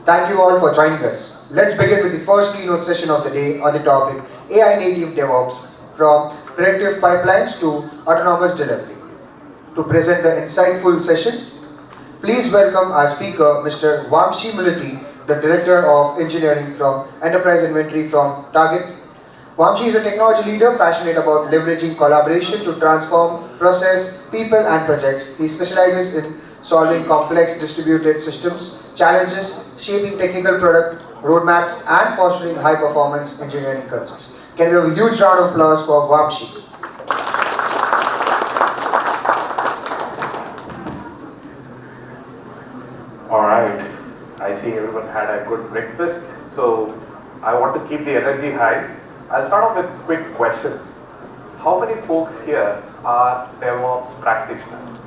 Thank you all for joining us. Let's begin with the first keynote session of the day on the topic AI-Native DevOps, from predictive pipelines to autonomous delivery. To present the insightful session, please welcome our speaker, Mr. Vamshi Molleti, the Director of Engineering from Enterprise Inventory from Target. Vamshi is a technology leader passionate about leveraging collaboration to transform process, people, and projects. He specializes in solving complex distributed systems challenges, shaping technical product roadmaps, and fostering high-performance engineering cultures. Can we have a huge round of applause for Vamshi? All right. I see everyone had a good breakfast, so I want to keep the energy high. I'll start off with quick questions. How many folks here are DevOps practitioners?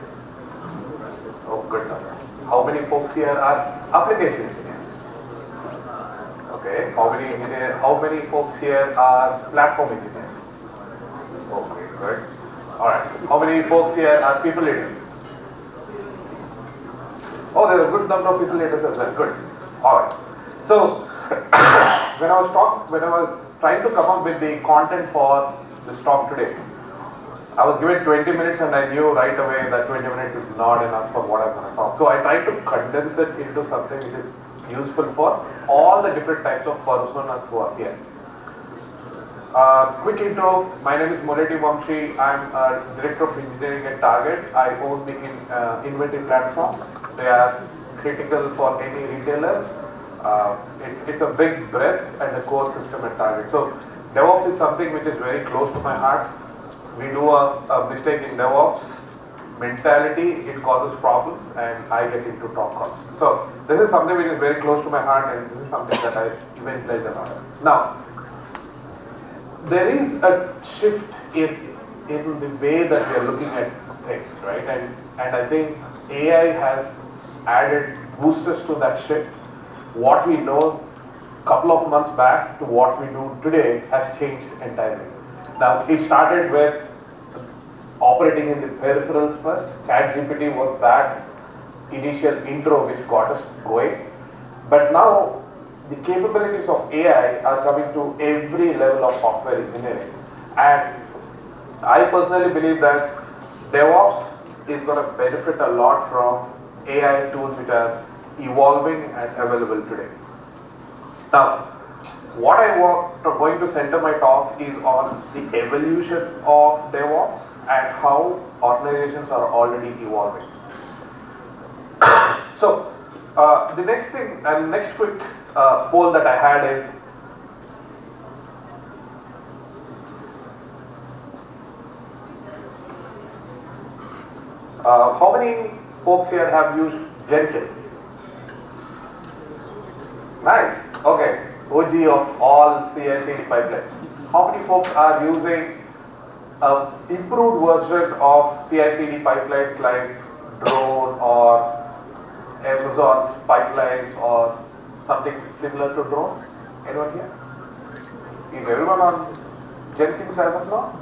Oh, good number. How many folks here are application engineers? Okay. How many folks here are platform engineers? Okay, good. All right. How many folks here are people leaders? Oh, there's a good number of people leaders as well. Good. All right. So when I was trying to come up with the content for this talk today, I was given 20 minutes and I knew right away that 20 minutes is not enough for what I'm going to talk. So I tried to condense it into something which is useful for all the different types of personas who are here. Quick intro, my name is Molleti Vamshi. I'm a Director of Engineering at Target. I own the inventory platforms. They are critical for any retailer. It's a big breadth and a core system at Target. So DevOps is something which is very close to my heart. We do a mistake in DevOps mentality, it causes problems, and I get into top calls. So this is something which is very close to my heart, and this is something that I evangelize about. Now, there is a shift in the way that we are looking at things, right? And I think AI has added boosters to that shift. What we know a couple of months back to what we do today has changed entirely. Now, it started with operating in the peripherals first. ChatGPT was that initial intro which got us going. But now, the capabilities of AI are coming to every level of software engineering. And I personally believe that DevOps is going to benefit a lot from AI tools which are evolving and available today. Now, what I want going to center my talk is on the evolution of DevOps and how organizations are already evolving. So, the next thing and next quick poll that I had is, how many folks here have used Jenkins? Nice. Okay. OG of all CI/CD pipelines. How many folks are using an improved version of CI/CD pipelines like Drone or Amazon's pipelines or something similar to Drone? Anyone here? Is everyone on Jenkins as of now?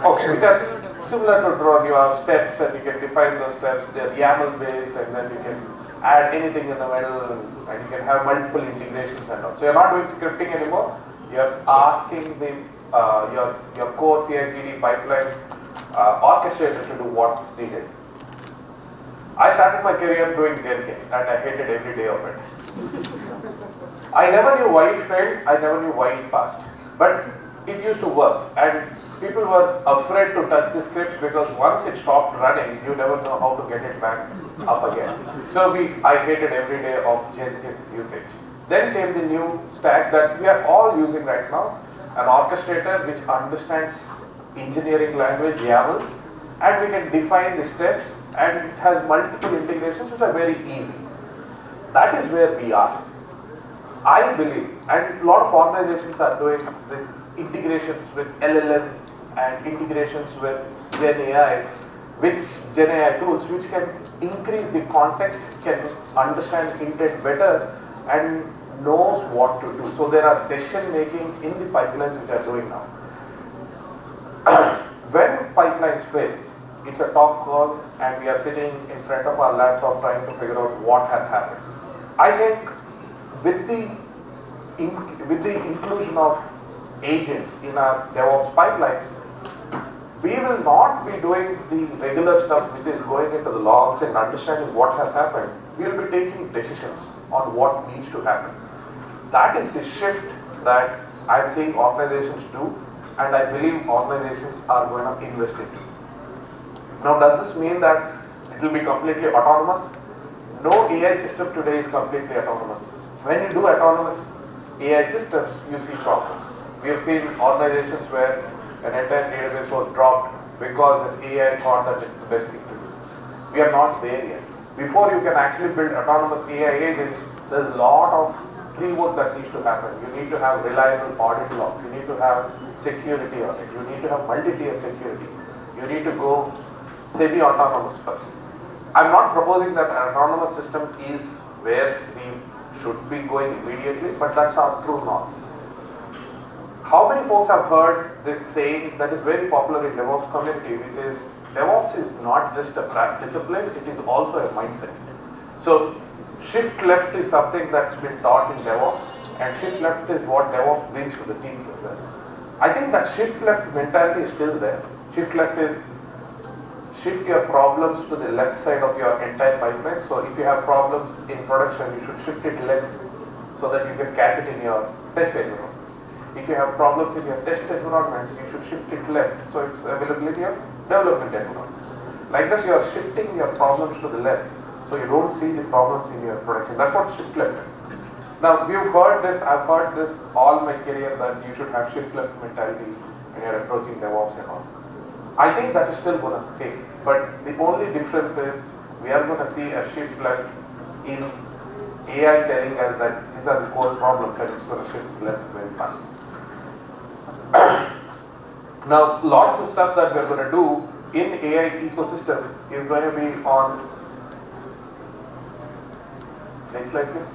Okay, which are similar to Drone. You have steps and you can define those steps. They're YAML based, and then you can add anything in the middle, and you can have multiple integrations and all. So you're not doing scripting anymore. You're asking the your core CI/CD pipeline orchestrator to do what's needed. I started my career doing Jenkins, and I hated every day of it. I never knew why it failed. I never knew why it passed, but it used to work, and people were afraid to touch the scripts because once it stopped running, you never know how to get it back up again. So I hated every day of Jenkins usage. Then came the new stack that we are all using right now, an orchestrator which understands engineering language, YAMLs, and we can define the steps, and it has multiple integrations which are very easy. That is where we are. I believe, and a lot of organizations are doing the integrations with LLM and integrations with Gen AI, Gen AI tools which can increase the context, can understand intent better, and knows what to do. So there are decision making in the pipelines which are doing now. When pipelines fail, it's a talk call and we are sitting in front of our laptop trying to figure out what has happened. I think with with the inclusion of agents in our DevOps pipelines, we will not be doing the regular stuff which is going into the logs and understanding what has happened. We will be taking decisions on what needs to happen. That is the shift that I'm seeing organizations do, and I believe organizations are going to invest into. Now, does this mean that it will be completely autonomous? No AI system today is completely autonomous. When you do autonomous AI systems, you see problems. We have seen organizations where an entire database was dropped because an AI thought that it's the best thing to do. We are not there yet. Before you can actually build autonomous AI agents, there's a lot of pre-work that needs to happen. You need to have reliable audit logs. You need to have security audit. You need to have multi-tier security. You need to go semi-autonomous first. I'm not proposing that an autonomous system is where we should be going immediately, but that's our true norm. How many folks have heard this saying that is very popular in DevOps community, which is DevOps is not just a discipline, it is also a mindset. So shift left is something that's been taught in DevOps, and shift left is what DevOps brings to the teams as well. I think that shift left mentality is still there. Shift left is shift your problems to the left side of your entire pipeline. So if you have problems in production, you should shift it left so that you can catch it in your test environments. If you have problems in your test environments, you should shift it left so it's available in your development environments. Like this, you are shifting your problems to the left so you don't see the problems in your production. That's what shift left is. Now, you've heard this, I've heard this all my career that you should have shift left mentality when you're approaching DevOps and all. I think that is still going to stay, but the only difference is we are going to see a shift left in AI telling us that these are the core problems and it's going to shift left very fast. Now, a lot of the stuff that we're going to do in AI ecosystem is going to be on, next slide please.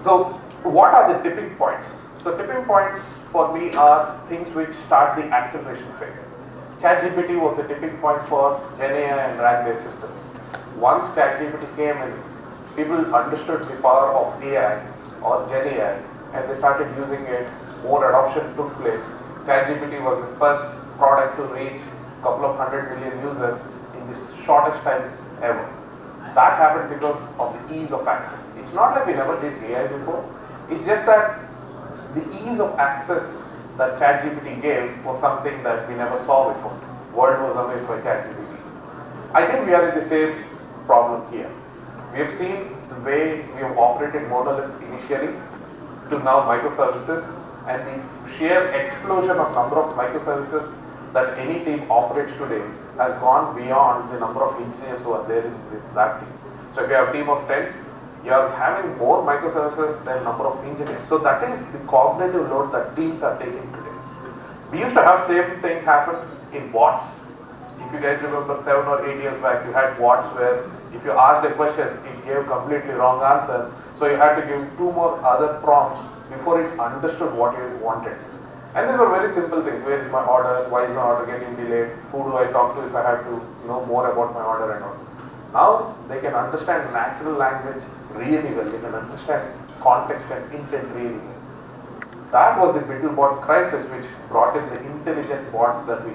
So, what are the tipping points? So tipping points for me are things which start the acceleration phase. ChatGPT was the tipping point for Gen AI and RAG-based systems. Once ChatGPT came in, people understood the power of AI or Gen AI and they started using it, more adoption took place. ChatGPT was the first product to reach a couple of 100 million users in the shortest time ever. That happened because of the ease of access. It's not like we never did AI before. It's just that the ease of access that ChatGPT gave was something that we never saw before. World was amazed by ChatGPT. I think we are in the same problem here. We have seen the way we have operated monoliths initially to now microservices, and the sheer explosion of number of microservices that any team operates today has gone beyond the number of engineers who are there in that team. So if you have a team of 10, you are having more microservices than number of engineers. So that is the cognitive load that teams are taking today. We used to have same thing happen in bots. If you guys remember 7 or 8 years back, you had bots where if you asked a question, it gave completely wrong answer. So you had to give 2 more other prompts before it understood what you wanted. And these were very simple things. Where is my order? Why is my order getting delayed? Who do I talk to if I have to know more about my order and all? Now they can understand natural language really well. They can understand context and intent really well. That was the BittleBot crisis which brought in the intelligent bots that we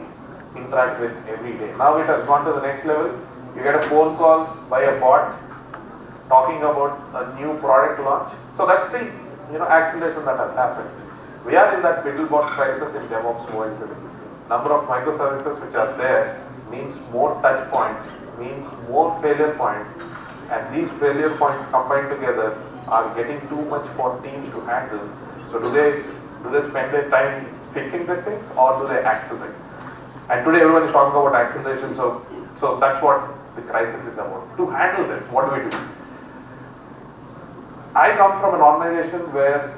interact with every day. Now it has gone to the next level. You get a phone call by a bot talking about a new product launch. So that's the acceleration that has happened. We are in that BittleBot crisis in DevOps world today. Number of microservices which are there means more touch points, means more failure points, and these failure points combined together are getting too much for teams to handle. So do they spend their time fixing these things or do they accelerate? And today everyone is talking about acceleration, so that's what the crisis is about. To handle this, what do we do? I come from an organization where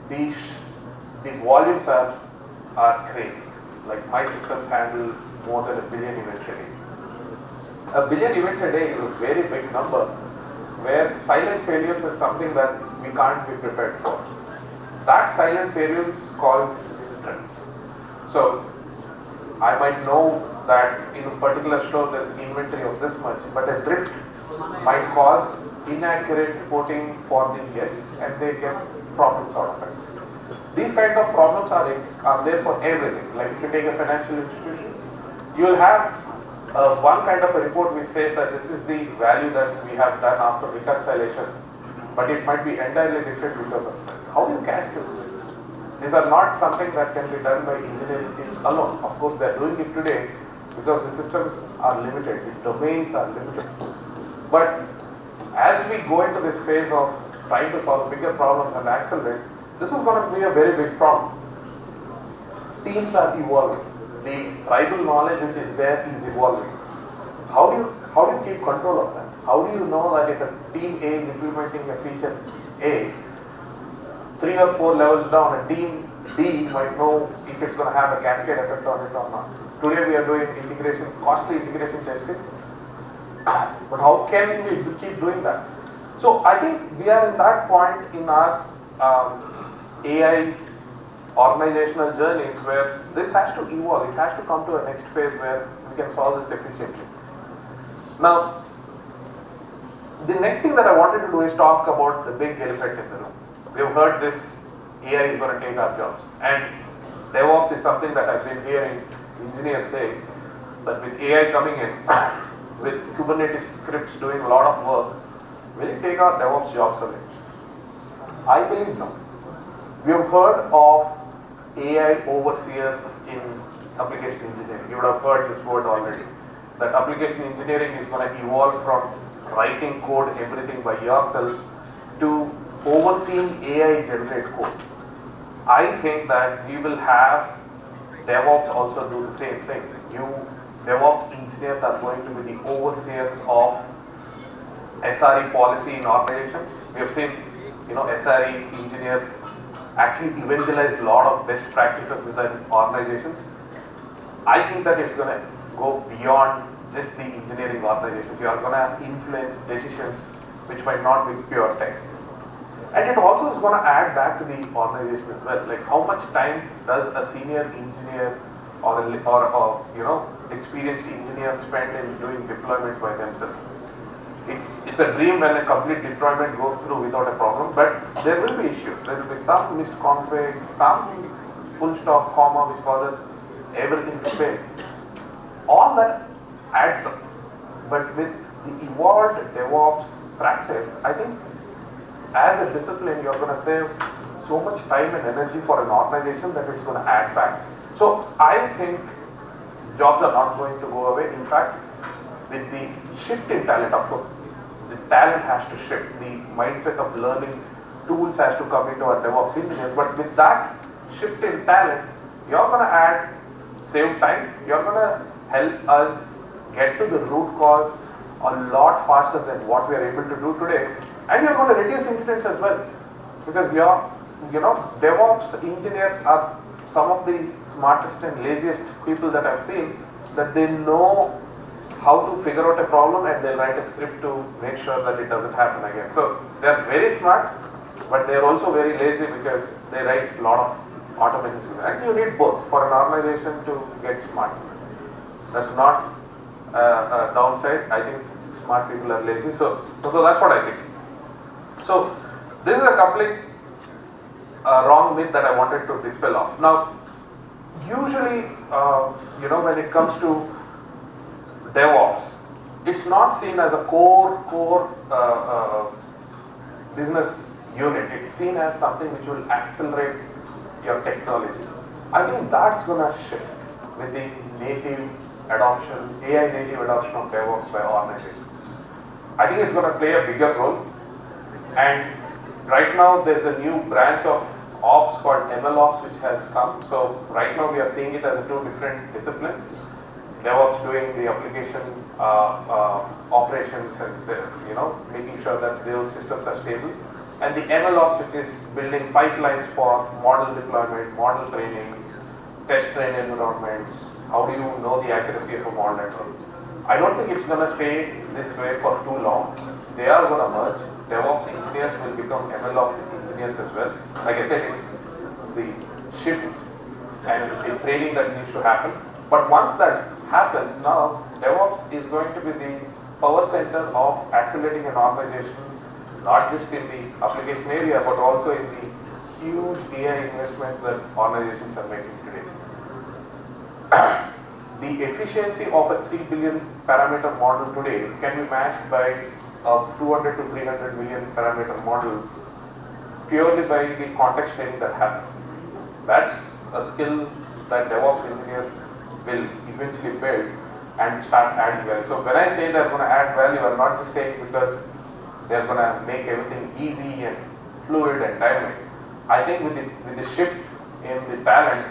the volumes are crazy. Like my systems handle more than 1 billion events a day. 1 billion events a day is a very big number where silent failures is something that we can't be prepared for. That silent failure is called drifts. So I might know that in a particular store there's inventory of this much, but a drift might cause inaccurate reporting for the guests and they get problems out of it. These kind of problems are there for everything. Like if you take a financial institution, you will have one kind of a report which says that this is the value that we have done after reconciliation, but it might be entirely different because of that. How do you catch this drift? These are not something that can be done by engineering teams alone. Of course, they are doing it today because the systems are limited, the domains are limited. But as we go into this phase of trying to solve bigger problems and accelerate, this is going to be a very big problem. Teams are evolving. The tribal knowledge which is there is evolving. How do you keep control of that? How do you know that if a team A is implementing a feature A, 3 or 4 levels down, a team B might know if it's going to have a cascade effect on it or not. Today we are doing costly integration testings, but how can we keep doing that? So I think we are in that point in our AI organizational journeys where this has to evolve. It has to come to a next phase where we can solve this efficiently. Now, the next thing that I wanted to do is talk about the big elephant in the room. We have heard this AI is going to take our jobs, and DevOps is something that I've been hearing engineers say that with AI coming in, with Kubernetes scripts doing a lot of work, will it take our DevOps jobs away? I believe no. We have heard of AI overseers in application engineering. You would have heard this word already. That application engineering is going to evolve from writing code, everything by yourself, to overseeing AI generate code. I think that we will have DevOps also do the same thing. You DevOps engineers are going to be the overseers of SRE policy in organizations. We have seen, SRE engineers actually evangelize a lot of best practices within organizations. I think that it's going to go beyond just the engineering organizations. You are going to influence decisions which might not be pure tech. And it also is going to add back to the organization as well. Like how much time does a senior engineer or experienced engineer spend in doing deployments by themselves? It's a dream when a complete deployment goes through without a problem, but there will be issues. There will be some missed config, some full stop, comma, which causes everything to fail. All that adds up. But with the evolved DevOps practice, I think as a discipline, you're going to save so much time and energy for an organization that it's going to add back. So I think jobs are not going to go away. In fact, with the shift in talent, of course, the talent has to shift. The mindset of learning tools has to come into our DevOps engineers. But with that shift in talent, you're going to save time. You're going to help us get to the root cause a lot faster than what we are able to do today. And you're going to reduce incidents as well. Because DevOps engineers are some of the smartest and laziest people that I've seen, that they know how to figure out a problem and they'll write a script to make sure that it doesn't happen again. So they're very smart, but they're also very lazy because they write a lot of automation. And you need both for an organization to get smart. That's not a downside. I think smart people are lazy. So that's what I think. So this is a complete wrong myth that I wanted to dispel off. Now, usually, when it comes to DevOps, it's not seen as a core business unit. It's seen as something which will accelerate your technology. I think that's going to shift with the AI-native adoption of DevOps by organizations. I think it's going to play a bigger role. And right now, there's a new branch of ops called MLOps which has come. So right now, we are seeing it as two different disciplines. DevOps doing the application operations and making sure that those systems are stable, and the MLOps, which is building pipelines for model deployment, model training, test train environments. How do you know the accuracy of a model and all? I don't think it's going to stay this way for too long. They are going to merge. DevOps engineers will become MLOps engineers engineers as well. Like I said, it's the shift and the training that needs to happen. But once that happens, now DevOps is going to be the power center of accelerating an organization, not just in the application area, but also in the huge AI investments that organizations are making today. The efficiency of a 3 billion parameter model today can be matched by a 200 to 300 million parameter model purely by the context training that happens. That's a skill that DevOps engineers will eventually build and start adding value. So when I say they're going to add value, I'm not just saying because they're going to make everything easy and fluid and dynamic. I think with the shift in the talent,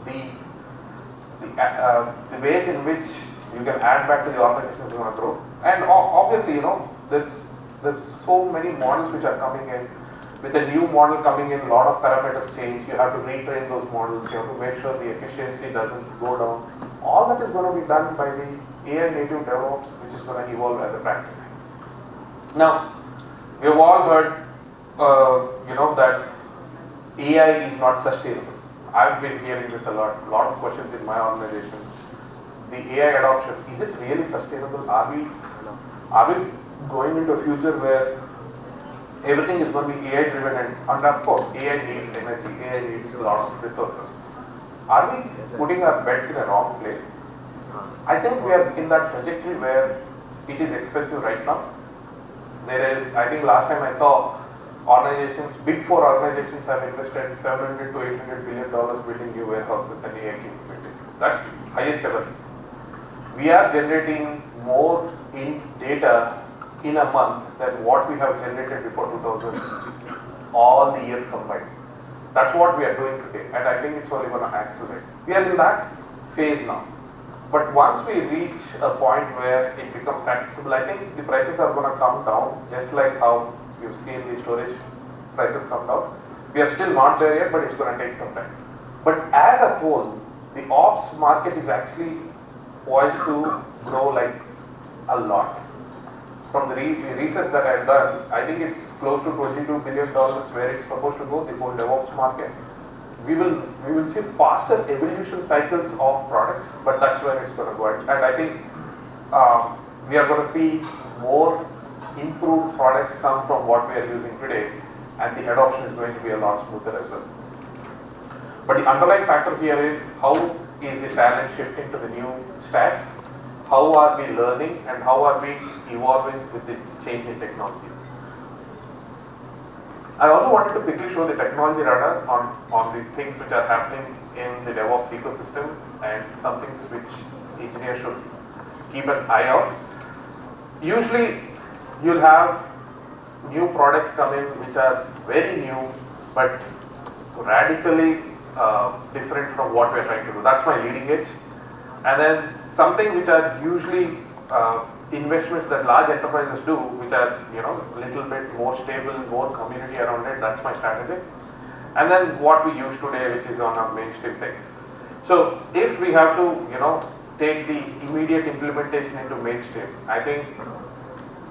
the ways in which you can add back to the organization is going to grow. And obviously, there's so many models which are coming in. With a new model coming in, a lot of parameters change. You have to retrain those models. You have to make sure the efficiency doesn't go down. All that is going to be done by the AI-Native DevOps, which is going to evolve as a practice. Now, we have all heard, that AI is not sustainable. I've been hearing this a lot of questions in my organization. The AI adoption, is it really sustainable? Are we going into a future where everything is going to be AI driven and of course AI needs energy, AI needs a lot of resources. Are we putting our bets in a wrong place? I think we are in that trajectory where it is expensive right now. I think last time I saw organizations, big four organizations have invested $700 to $800 billion building new warehouses and AI capabilities. That's highest ever. We are generating more in data in a month than what we have generated before 2000, all the years combined. That's what we are doing today, and I think it's only going to accelerate. We are in that phase now. But once we reach a point where it becomes accessible, I think the prices are going to come down, just like how you've seen the storage prices come down. We are still not there yet, but it's going to take some time. But as a whole, the ops market is actually poised to grow like a lot. From the research that I've done, I think it's close to $22 billion where it's supposed to go, the whole DevOps market. We will see faster evolution cycles of products, but that's where it's going to go. And I think we are going to see more improved products come from what we are using today, and the adoption is going to be a lot smoother as well. But the underlying factor here is how is the talent shifting to the new stacks? How are we learning and how are we evolving with the change in technology? I also wanted to quickly show the technology radar on the things which are happening in the DevOps ecosystem and some things which engineers should keep an eye out. Usually, you'll have new products come in which are very new but radically different from what we're trying to do. That's my leading edge. And then something which are usually investments that large enterprises do, which are a little bit more stable, more community around it. That's my strategy. And then what we use today, which is on our mainstream things. So if we have to take the immediate implementation into mainstream, I think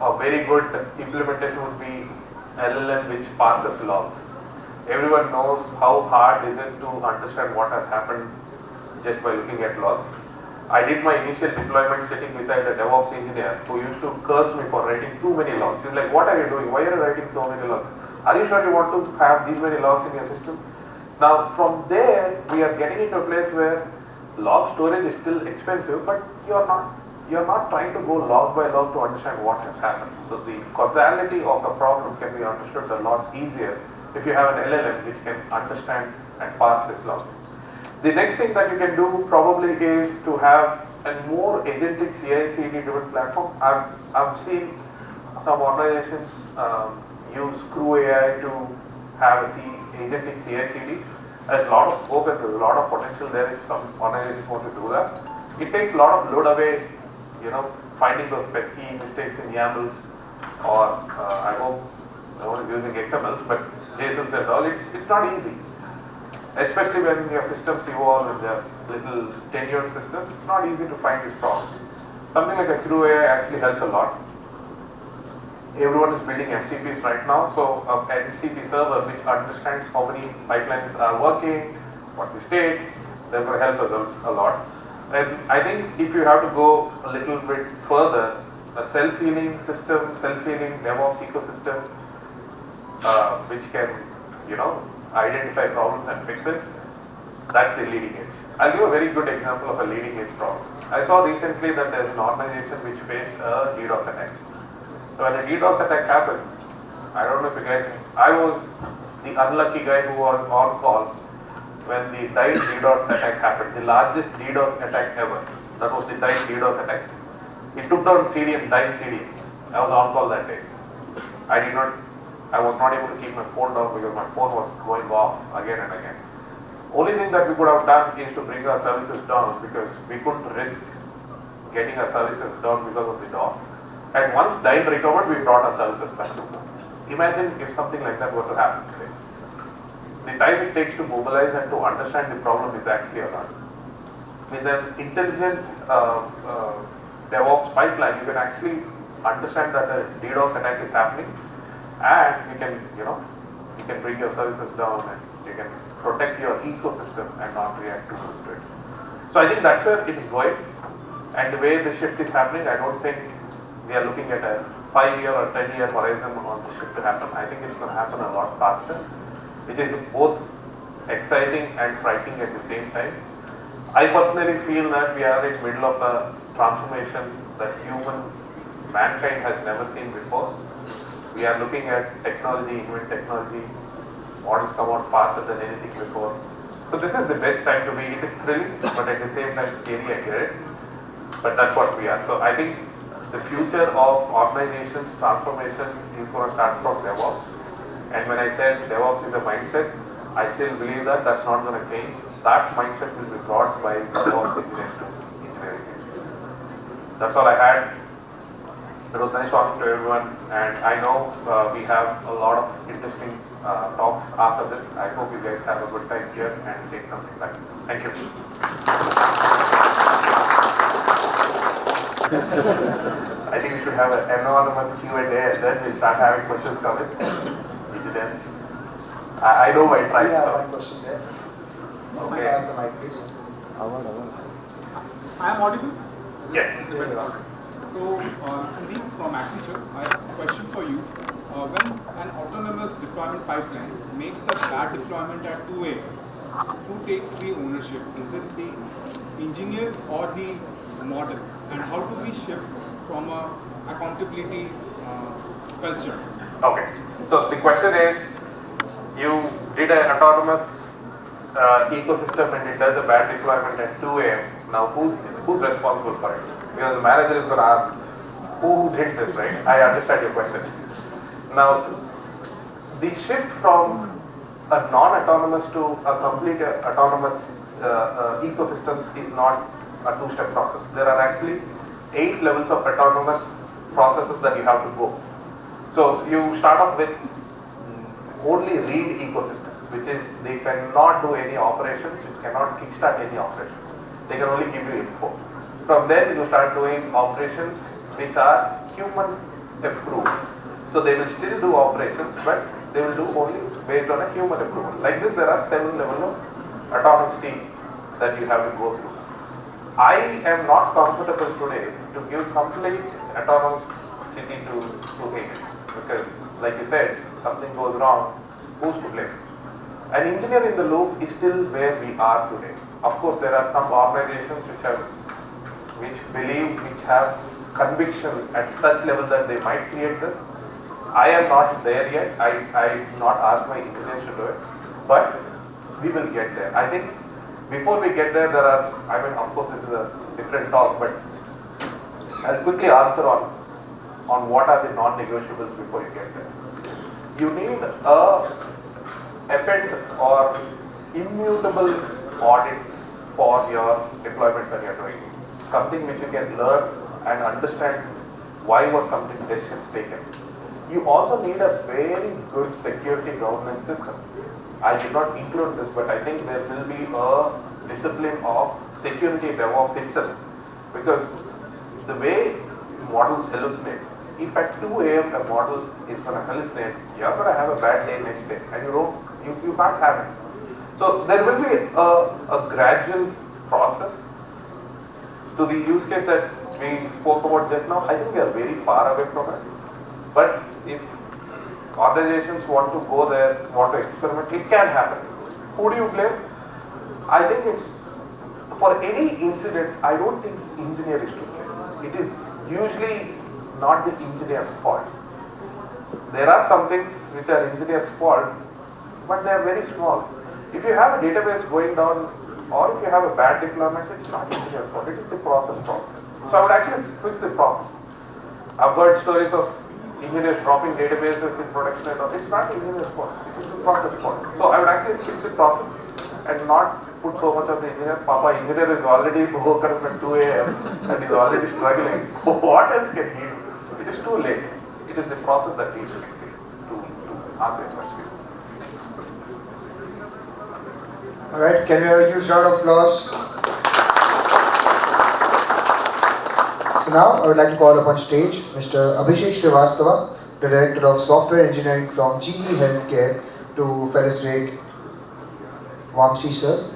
a very good implementation would be LLM which parses logs. Everyone knows how hard is it to understand what has happened just by looking at logs. I did my initial deployment sitting beside a DevOps engineer who used to curse me for writing too many logs. He's like, what are you doing? Why are you writing so many logs? Are you sure you want to have these many logs in your system? Now from there, we are getting into a place where log storage is still expensive, but you're not trying to go log by log to understand what has happened. So the causality of a problem can be understood a lot easier if you have an LLM which can understand and parse these logs. The next thing that you can do probably is to have a more agentic CI/CD driven platform. I've seen some organizations use Screw AI to have a agentic CI/CD. There's a lot of scope and there's a lot of potential there if some organizations want to do that. It takes a lot of load away, finding those pesky mistakes in YAMLs, or I hope no one is using XMLs, but JSONs and all. It's not easy. Especially when your systems evolve and they're little tenured systems, it's not easy to find these problems. Something like a Screw AI actually helps a lot. everyone is building MCPs right now. So an MCP server which understands how many pipelines are working, what's the state, they're going to help us a lot. And I think if you have to go a little bit further, a self-healing system, self-healing DevOps ecosystem, which can, identify problems and fix it, that's the leading edge. I'll give a very good example of a leading edge problem. I saw recently that there's an organization which faced a DDoS attack. So when a DDoS attack happens, I don't know if you guys, I was the unlucky guy who was on call when the Dyn DDoS attack happened, the largest DDoS attack ever. That was the Dyn DDoS attack. It took down CDN, Dyn CDN. I was on call that day. I was not able to keep my phone down because my phone was going off again and again. Only thing that we could have done is to bring our services down because we couldn't risk getting our services down because of the DOS. And once Dyn recovered, we brought our services back. Imagine if something like that were to happen today. The time it takes to mobilize and to understand the problem is actually a lot. With an intelligent DevOps pipeline, you can actually understand that a DDoS attack is happening, and you can bring your services down and you can protect your ecosystem and not react too much to it. So I think that's where it is going, and the way the shift is happening, I don't think we are looking at a 5-year or 10-year horizon on the shift to happen. I think it's going to happen a lot faster, which is both exciting and frightening at the same time. I personally feel that we are in the middle of a transformation that mankind has never seen before. We are looking at technology, invent technology, models come out faster than anything before. So this is the best time to be. It is thrilling, but at the same time scary, I get it. But that's what we are. So I think the future of organizations, transformation is going to start from DevOps. And when I said DevOps is a mindset, I still believe that that's not going to change. That mindset will be brought by DevOps engineers to engineering teams. That's all I had. It was nice talking to everyone, and I know we have a lot of interesting talks after this. I hope you guys have a good time here and take something back. Thank you. I think we should have an anonymous Q&A and then we'll start having questions coming. I know my tribe. We have one question there. Okay. Pass the mic, please. I am audible? Yes. So, Sandeep from Accenture, I have a question for you. When an autonomous deployment pipeline makes a bad deployment at 2 a.m., who takes the ownership? Is it the engineer or the model? And how do we shift from a accountability culture? Okay. So the question is, you did an autonomous ecosystem and it does a bad deployment at 2 a.m. Now who's responsible for it? Because the manager is going to ask, who did this, right? I understand your question. Now, the shift from a non-autonomous to a complete autonomous ecosystems is not a two-step process. There are actually 8 levels of autonomous processes that you have to go. So you start off with only read ecosystems, which is they cannot do any operations, which cannot kickstart any operations. They can only give you info. From then you start doing operations which are human approved. So they will still do operations, but they will do only based on a human approval. Like this, there are 7 levels of autonomy that you have to go through. I am not comfortable today to give complete autonomous city to agents because, like you said, something goes wrong, who's to blame? An engineer in the loop is still where we are today. Of course, there are some organizations which have conviction at such level that they might create this. I am not there yet. I not asked my engineers to do it, but we will get there. I think before we get there, of course, this is a different talk, but I'll quickly answer on what are the non-negotiables before you get there. You need a append or immutable audits for your deployments that you're doing. Something which you can learn and understand why was something decisions taken. You also need a very good security governance system. I did not include this, but I think there will be a discipline of security DevOps itself, because the way models hallucinate, if at 2 a.m. a model is going to hallucinate, you're going to have a bad day next day, and you can't have it. So there will be a gradual process to the use case that we spoke about just now. I think we are very far away from it. But if organizations want to go there, want to experiment, it can happen. Who do you blame? I think it's, for any incident, I don't think engineer is to blame. It is usually not the engineer's fault. There are some things which are engineer's fault, but they are very small. If you have a database going down, or if you have a bad deployment, it's not engineer's fault, it is the process problem. So I would actually fix the process. I've heard stories of engineers dropping databases in production and all. It's not the engineer's fault, it is the process fault. So I would actually fix the process and not put so much of the engineer. Papa, engineer is already woken up at 2 a.m. and is already struggling. What else can he do? It is too late. It is the process that needs fixing to answer your question. Alright, can we have a huge round of applause? So now I would like to call upon stage Mr. Abhishek Srivastava, the Director of Software Engineering from GE Healthcare, to felicitate Vamshi sir.